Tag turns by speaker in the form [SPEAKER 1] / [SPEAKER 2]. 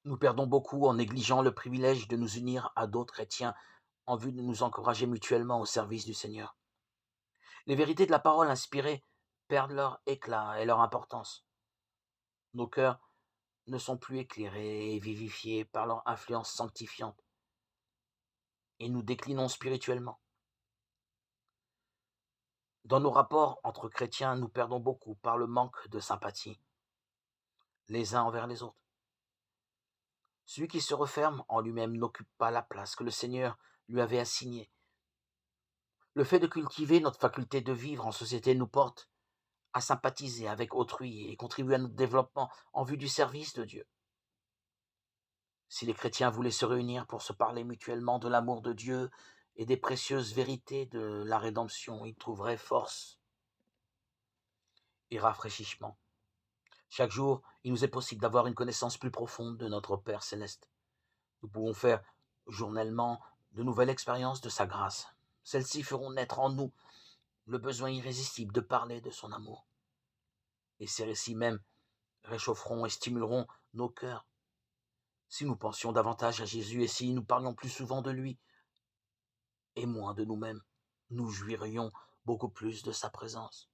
[SPEAKER 1] Nous perdons beaucoup en négligeant le privilège de nous unir à d'autres chrétiens en vue de nous encourager mutuellement au service du Seigneur. Les vérités de la parole inspirée perdent leur éclat et leur importance. Nos cœurs ne sont plus éclairés et vivifiés par leur influence sanctifiante et nous déclinons spirituellement. Dans nos rapports entre chrétiens, nous perdons beaucoup par le manque de sympathie, les uns envers les autres. Celui qui se referme en lui-même n'occupe pas la place que le Seigneur lui avait assignée. Le fait de cultiver notre faculté de vivre en société nous porte à sympathiser avec autrui et contribuer à notre développement en vue du service de Dieu. Si les chrétiens voulaient se réunir pour se parler mutuellement de l'amour de Dieu et des précieuses vérités de la rédemption, ils trouveraient force et rafraîchissement. Chaque jour, il nous est possible d'avoir une connaissance plus profonde de notre Père céleste. Nous pouvons faire journellement de nouvelles expériences de sa grâce. Celles-ci feront naître en nous le besoin irrésistible de parler de son amour. Et ces récits même réchaufferont et stimuleront nos cœurs. Si nous pensions davantage à Jésus et si nous parlions plus souvent de lui et moins de nous-mêmes, nous jouirions beaucoup plus de sa présence.